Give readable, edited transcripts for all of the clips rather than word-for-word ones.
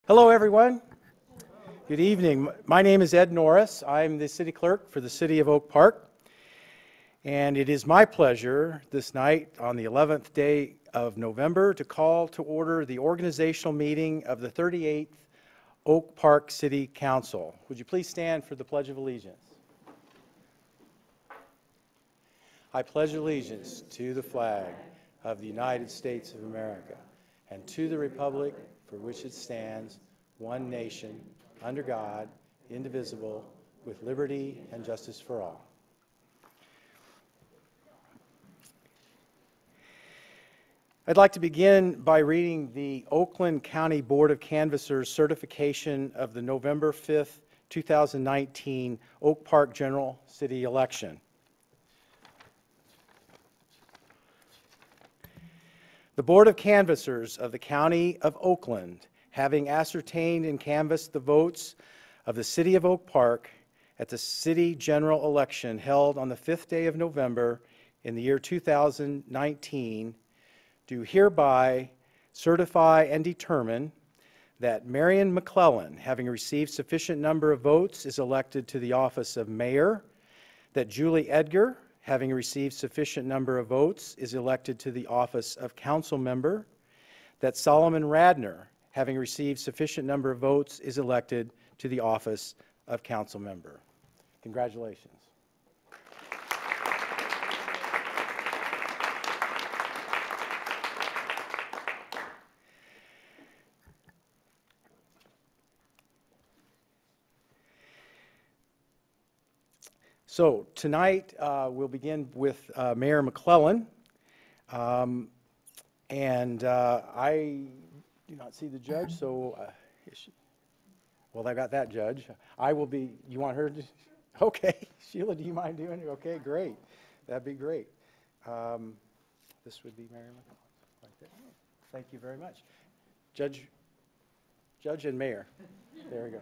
Hello, everyone. Good evening. My name is Ed Norris. I'm the city clerk for the city of Oak Park. And it is my pleasure this night on the 11th day of November to call to order the organizational meeting of the 38th Oak Park City Council. Would you please stand for the Pledge of Allegiance? I pledge allegiance to the flag of the United States of America and to the republic for which it stands, one nation, under God, indivisible, with liberty and justice for all. I'd like to begin by reading the Oakland County Board of Canvassers certification of the November 5th, 2019 Oak Park General City Election. The Board of Canvassers of the County of Oakland, having ascertained and canvassed the votes of the City of Oak Park at the City General Election held on the 5th day of November in the year 2019, do hereby certify and determine that Marion McClellan, having received sufficient number of votes, is elected to the office of mayor, that Julie Edgar, having received sufficient number of votes, is elected to the office of council member, that Solomon Radner, having received sufficient number of votes, is elected to the office of council member. Congratulations. So tonight we'll begin with Mayor McClellan, and I do not see the judge, so well, I got that judge. I will be. You want her to? Okay, Sheila, do you mind doing it? Okay, great. That'd be great. This would be Mayor McClellan. Right there. Thank you very much, Judge and Mayor. There we go.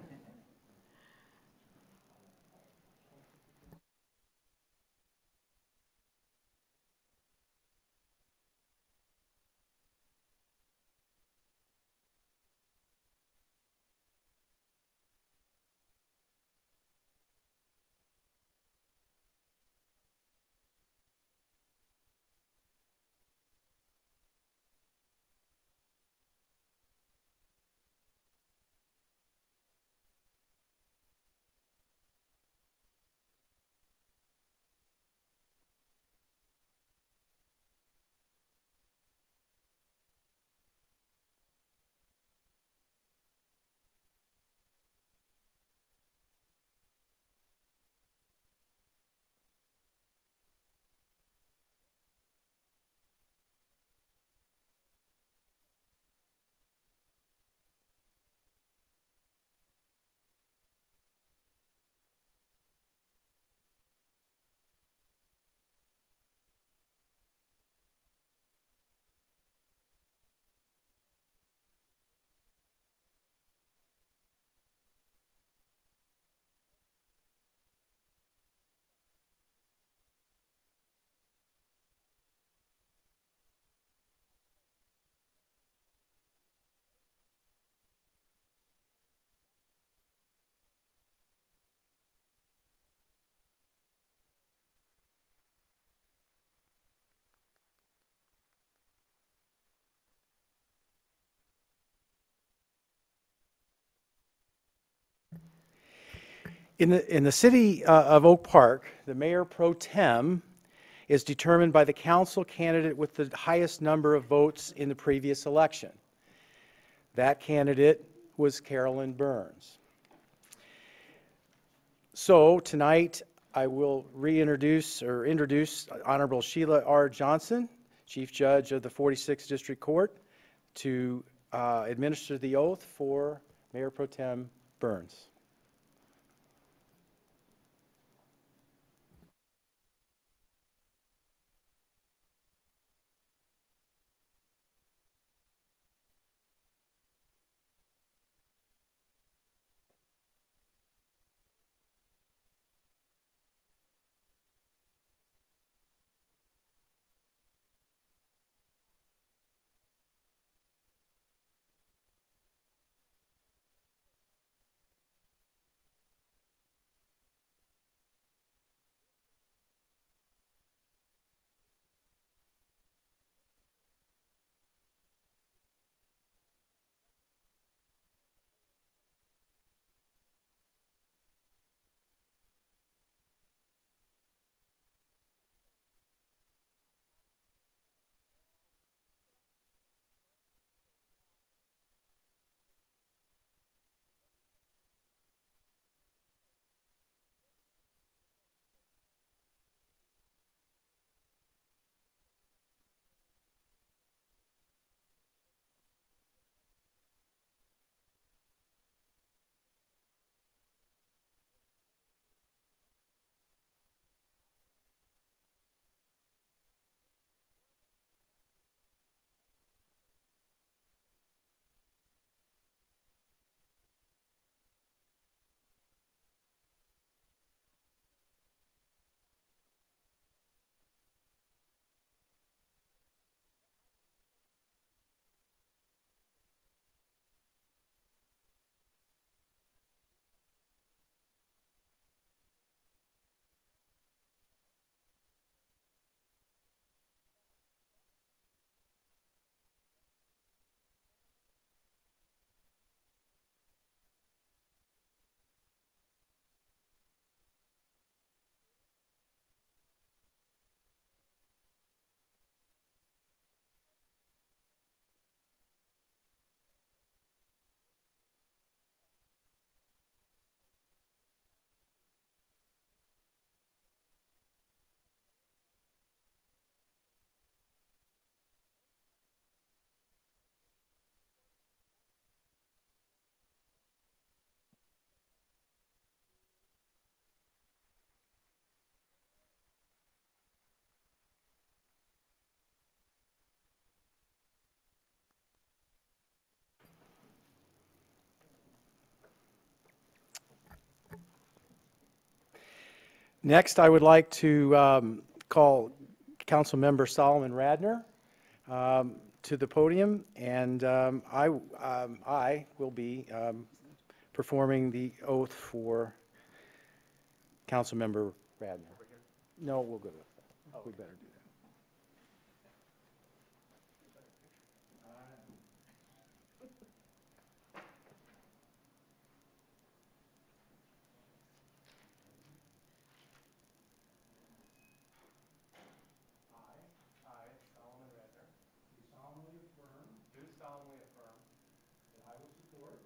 In the city of Oak Park, the mayor pro tem is determined by the council candidate with the highest number of votes in the previous election. That candidate was Carolyn Burns. So tonight I will introduce Honorable Sheila R. Johnson, Chief Judge of the 46th District Court, to administer the oath for Mayor pro tem Burns. Next, I would like to call Councilmember Solomon Radner to the podium, and I will be performing the oath for Councilmember Radner. No, we'll go to that. We better do that. I, Solomon Redner, do solemnly affirm that I will support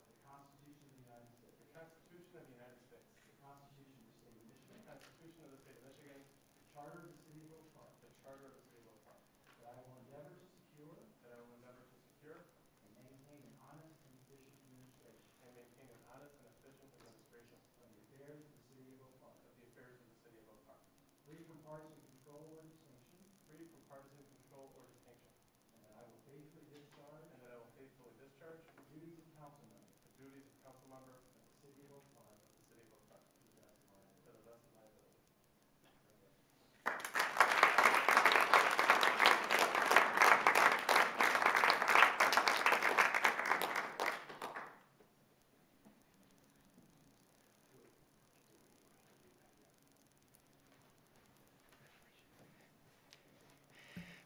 the Constitution of the United States, the Constitution of the United States, the Constitution of the State of Michigan, the Constitution of the State of Michigan, the Charter of the City of Oak Park, the Charter of the City of Oak Park, that I will endeavor to secure and maintain an honest and efficient administration of the affairs of the City of Oak Park, free from partisan control or distinction, and that I will faithfully discharge the duties of council member of the City of Oak Park to the best of my ability.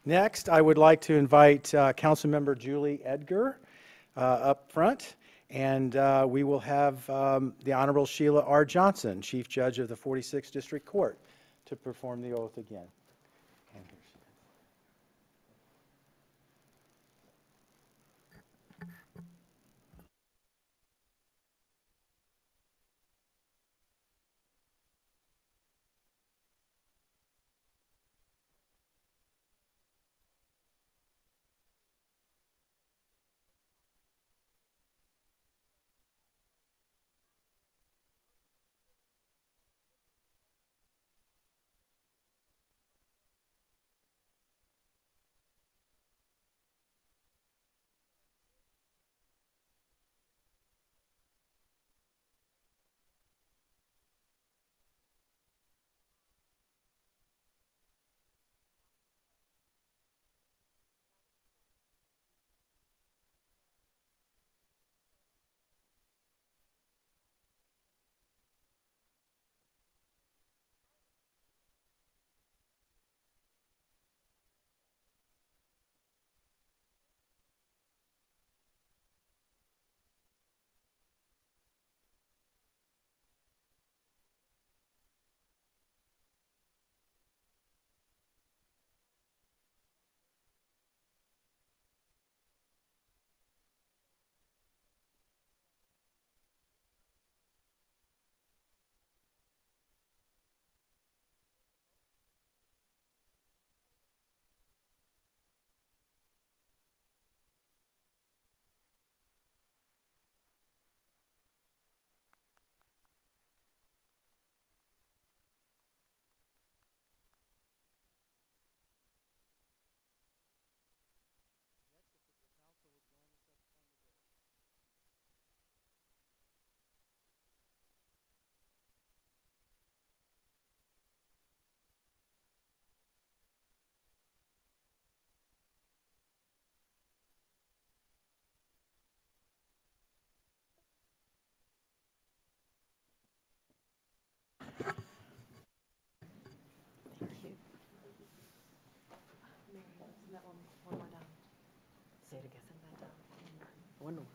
Next, I would like to invite Councilmember Julie Edgar up front, and we will have the Honorable Sheila R. Johnson, Chief Judge of the 46th District Court, to perform the oath again. And here she is. One more.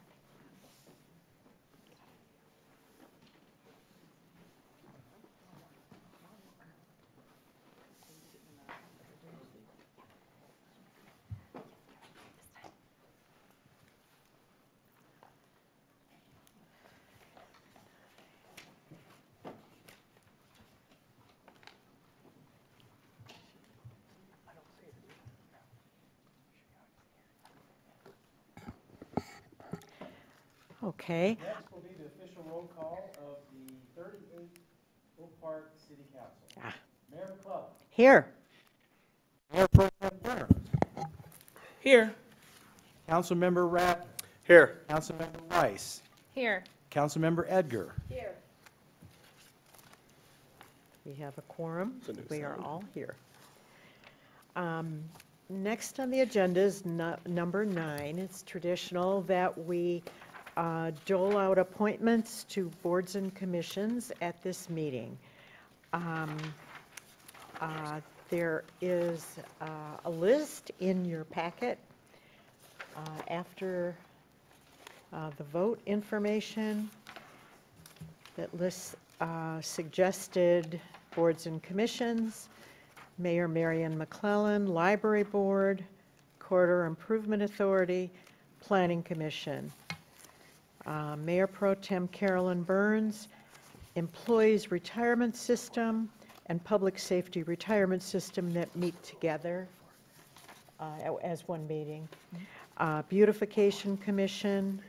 Okay. Next will be the official roll call of the 38th Oak Park City Council. Mayor McClellan. Here. Mayor Pro Tem Turner. Here. Councilmember Rapp. Here. Councilmember Rice. Here. Councilmember Edgar. Here. We have a quorum. We are all here. Next on the agenda is number 9. It's traditional that we dole out appointments to boards and commissions at this meeting. There is a list in your packet after the vote information that lists suggested boards and commissions: Mayor Marion McClellan, Library Board, Corridor Improvement Authority, Planning Commission. Mayor Pro Tem Carolyn Burns, Employees Retirement System, and Public Safety Retirement System that meet together as one meeting. Beautification Commission,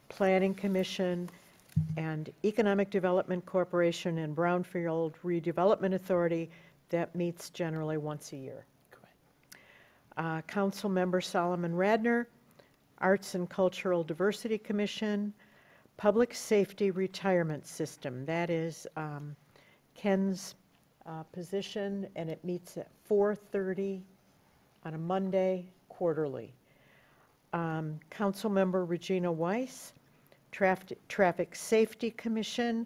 Planning Commission, and Economic Development Corporation and Brownfield Redevelopment Authority that meets generally once a year. Council Member Solomon Radner, Arts and Cultural Diversity Commission, Public Safety Retirement System. That is Ken's position, and it meets at 4:30 on a Monday quarterly. Council Member Regina Weiss, Traffic Safety Commission,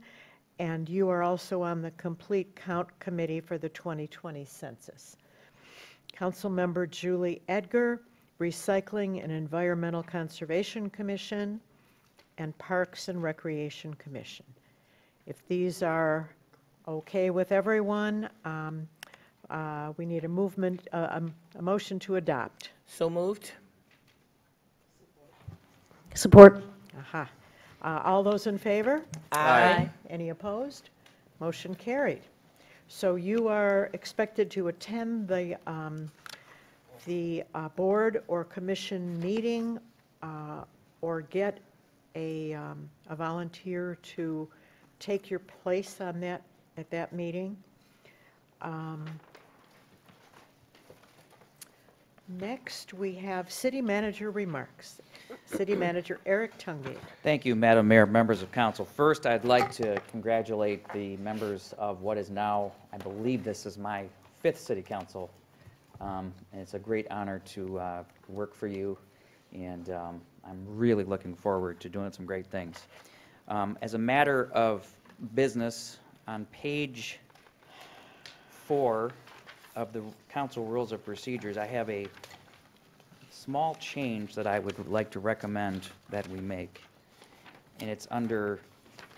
and you are also on the Complete Count Committee for the 2020 census. Council Member Julie Edgar, Recycling and Environmental Conservation Commission, and Parks and Recreation Commission. If these are okay with everyone, we need a motion to adopt. So moved. Support. Aha. All those in favor? Aye. Any opposed? Motion carried. So you are expected to attend the board or commission meeting or get a volunteer to take your place on that at that meeting. Next, we have city manager remarks. City Manager Eric Tungate. Thank you, Madam Mayor, members of council. First, I'd like to congratulate the members of what is now, I believe this is my 5th city council. And it's a great honor to work for you, and I'm really looking forward to doing some great things. As a matter of business, on page 4 of the council rules of procedures, I have a small change that I would like to recommend that we make. And it's under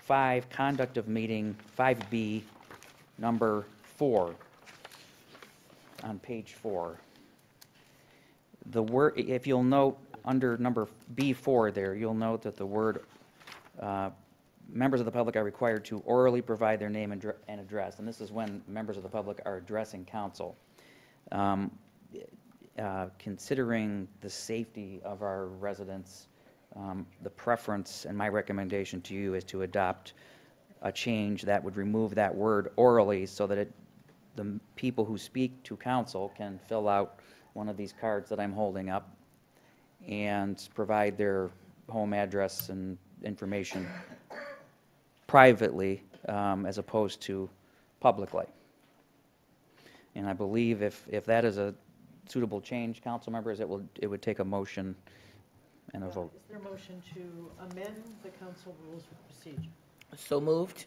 5, conduct of meeting, 5B, number 4, on page 4. The word, if you'll note, under number B4 there, you'll note that the word members of the public are required to orally provide their name and address, and this is when members of the public are addressing council. Considering the safety of our residents, the preference and my recommendation to you is to adopt a change that would remove that word orally so that the people who speak to council can fill out one of these cards that I'm holding up and provide their home address and information privately as opposed to publicly. And I believe if that is a suitable change, council members, it would take a motion and a vote. Is there a motion to amend the council rules of procedure? So moved.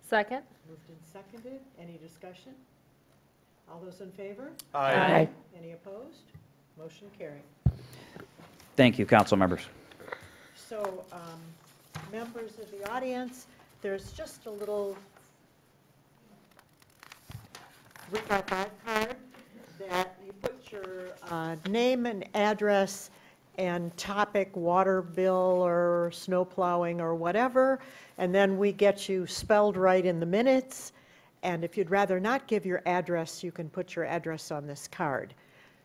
Second. Moved and seconded. Any discussion? All those in favor? Aye. Any opposed? Motion carried. Thank you, council members. So, members of the audience, there's just a little 3x5 card that you put your name and address and topic, water bill or snow plowing or whatever, and then we get you spelled right in the minutes. And if you'd rather not give your address, you can put your address on this card.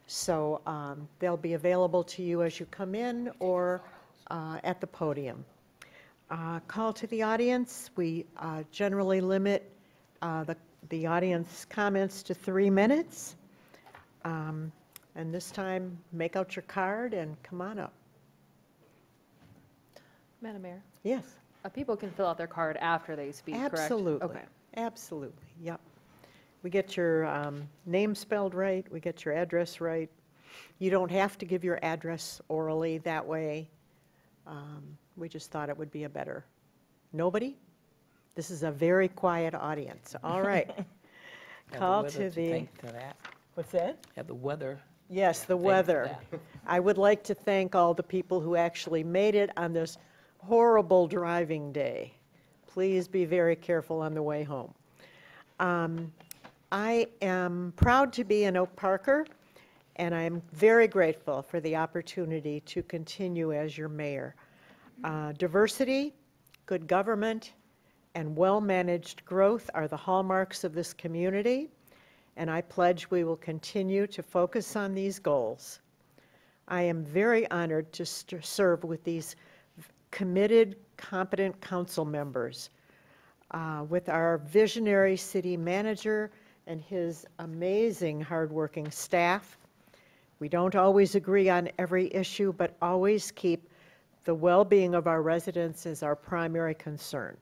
So they'll be available to you as you come in or at the podium. Call to the audience. We generally limit the audience comments to 3 minutes. And this time, make out your card and come on up. Madam Mayor, Yes, people can fill out their card after they speak, correct? absolutely. Okay. Absolutely, yep. we get your name spelled right, we get your address right. You don't have to give your address orally that way. We just thought it would be a better. Nobody? This is a very quiet audience. All right. Call to the. Thank to that. What's that? Have the weather. Yes, the Thank for weather. that. I would like to thank all the people who actually made it on this horrible driving day. Please be very careful on the way home. I am proud to be an Oak Parker, and I'm very grateful for the opportunity to continue as your mayor. Diversity, good government, and well-managed growth are the hallmarks of this community, and I pledge we will continue to focus on these goals. I am very honored to serve with these committed, competent council members, with our visionary city manager and his amazing hardworking staff. We don't always agree on every issue, but always keep the well-being of our residents as our primary concern.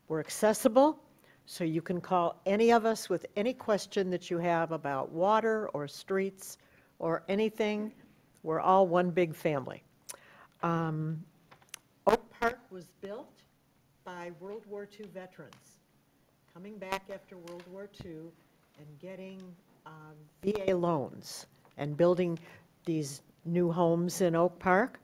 We're accessible, so you can call any of us with any question that you have about water or streets or anything. We're all one big family. Oak Park was built by World War II veterans coming back after World War II and getting VA loans and building these new homes in Oak Park.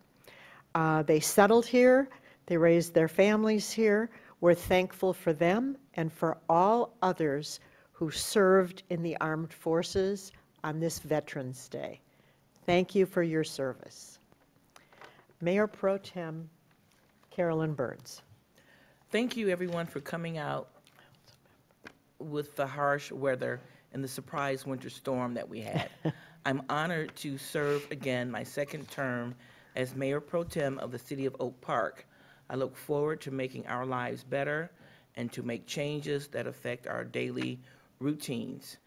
They settled here. They raised their families here. We're thankful for them and for all others who served in the armed forces on this Veterans Day. Thank you for your service. Mayor Pro Tem Carolyn Burns. Thank you, everyone, for coming out with the harsh weather and the surprise winter storm that we had. I'm honored to serve again my second term as Mayor Pro Tem of the City of Oak Park. I look forward to making our lives better and to make changes that affect our daily routines.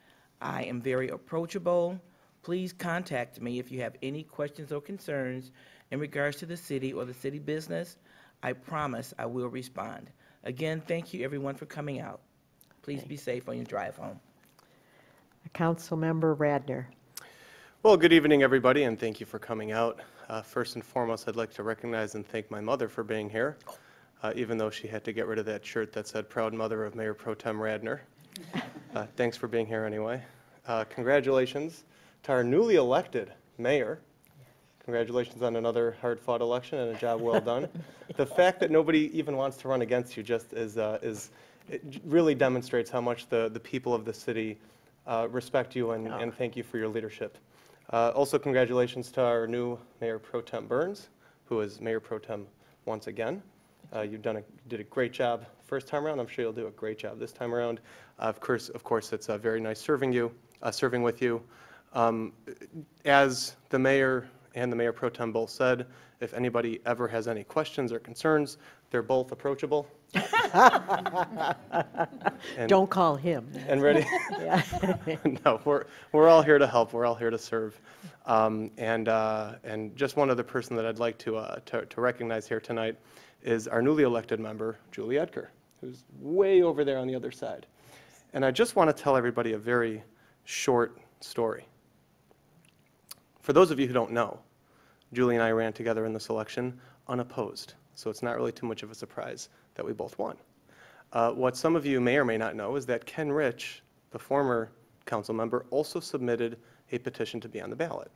I am very approachable. Please contact me if you have any questions or concerns in regards to the city or the city business. I promise I will respond. Again, thank you everyone for coming out. Please be safe on your drive home. Councilmember Radner. Well, good evening, everybody, and thank you for coming out. First and foremost, I'd like to recognize and thank my mother for being here, even though she had to get rid of that shirt that said Proud Mother of Mayor Pro Tem Radner. Thanks for being here anyway. Congratulations to our newly elected mayor. Congratulations on another hard-fought election and a job well done. The fact that nobody even wants to run against you just it really demonstrates how much the people of the city respect you and thank you for your leadership. Also, congratulations to our new Mayor Pro Tem Burns, who is Mayor Pro Tem once again. You did a great job first time around. I'm sure you'll do a great job this time around. Of course, it's very nice serving with you. As the mayor and the Mayor Pro Tem both said, if anybody ever has any questions or concerns, they're both approachable. Don't call him. And ready? No, we're all here to help. We're all here to serve. And just one other person that I'd like to recognize here tonight is our newly elected member, Julie Edgar, who's way over there on the other side. And I just want to tell everybody a very short story. For those of you who don't know, Julie and I ran together in this election unopposed, so it's not really too much of a surprise that we both won. What some of you may or may not know is that Ken Rich, the former council member, also submitted a petition to be on the ballot.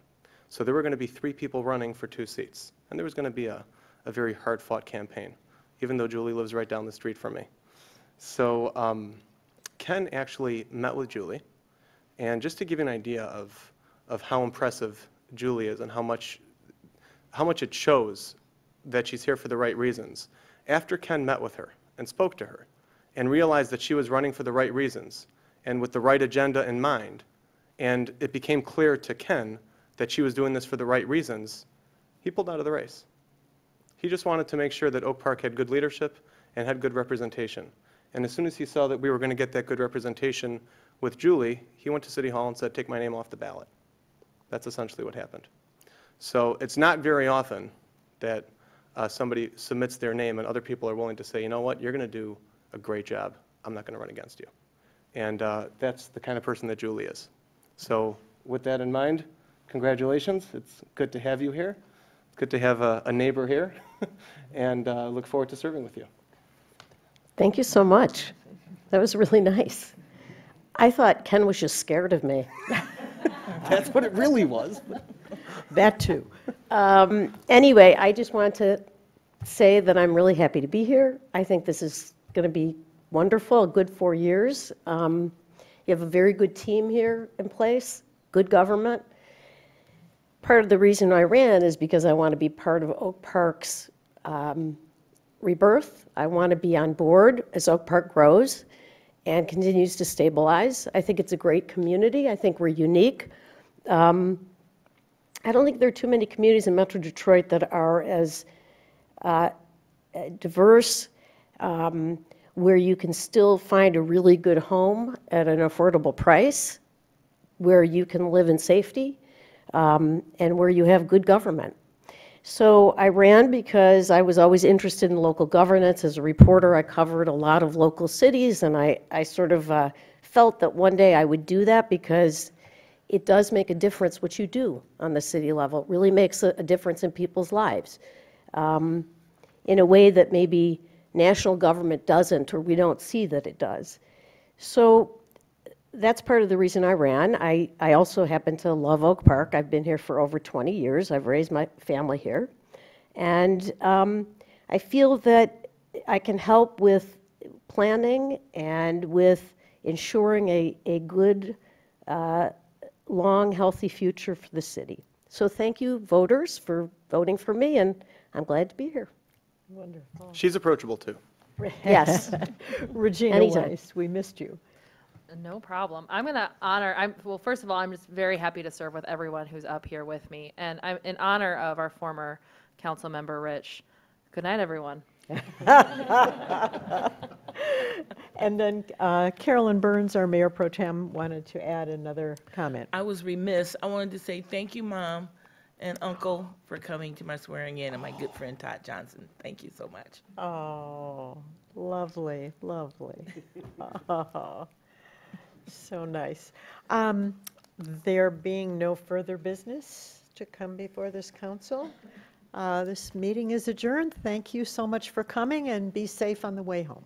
So there were going to be 3 people running for 2 seats, and there was going to be a very hard-fought campaign, even though Julie lives right down the street from me. So Ken actually met with Julie, and just to give you an idea of how impressive Julie is and how much it shows that she's here for the right reasons, after Ken met with her and spoke to her and realized that she was running for the right reasons and with the right agenda in mind, and it became clear to Ken that she was doing this for the right reasons, he pulled out of the race. He just wanted to make sure that Oak Park had good leadership and had good representation. And as soon as he saw that we were going to get that good representation with Julie, he went to City Hall and said, take my name off the ballot. That's essentially what happened. So it's not very often that somebody submits their name and other people are willing to say, you know what, you're going to do a great job. I'm not going to run against you. And that's the kind of person that Julie is. So with that in mind, congratulations. It's good to have you here. It's good to have a neighbor here. And look forward to serving with you. Thank you so much. That was really nice. I thought Ken was just scared of me. That's what it really was. That too. Anyway, I just want to say that I'm really happy to be here. I think this is going to be wonderful, a good 4 years. You have a very good team here in place, good government. Part of the reason I ran is because I want to be part of Oak Park's rebirth. I want to be on board as Oak Park grows and continues to stabilize. I think it's a great community. I think we're unique. I don't think there are too many communities in Metro Detroit that are as diverse, where you can still find a really good home at an affordable price, where you can live in safety, and where you have good government. So I ran because I was always interested in local governance. As a reporter, I covered a lot of local cities, and I sort of felt that one day I would do that because it does make a difference what you do on the city level. It really makes a difference in people's lives in a way that maybe national government doesn't, or we don't see that it does. So that's part of the reason I ran. I also happen to love Oak Park. I've been here for over 20 years. I've raised my family here. And I feel that I can help with planning and with ensuring a good, long, healthy future for the city. So thank you, voters, for voting for me, and I'm glad to be here. Wonderful. She's approachable, too. Yes. Regina Anytime. Weiss, we missed you. No problem. I'm going to honor, well, first of all, I'm just very happy to serve with everyone who's up here with me. And I'm in honor of our former council member, Rich. Good night, everyone. And then Carolyn Burns, our Mayor Pro Tem, wanted to add another comment. I was remiss. I wanted to say thank you, Mom and Uncle, for coming to my swearing in, and my good friend Todd Johnson. Thank you so much. Oh, lovely, lovely. Oh, so nice. There being no further business to come before this council, this meeting is adjourned. Thank you so much for coming, and be safe on the way home.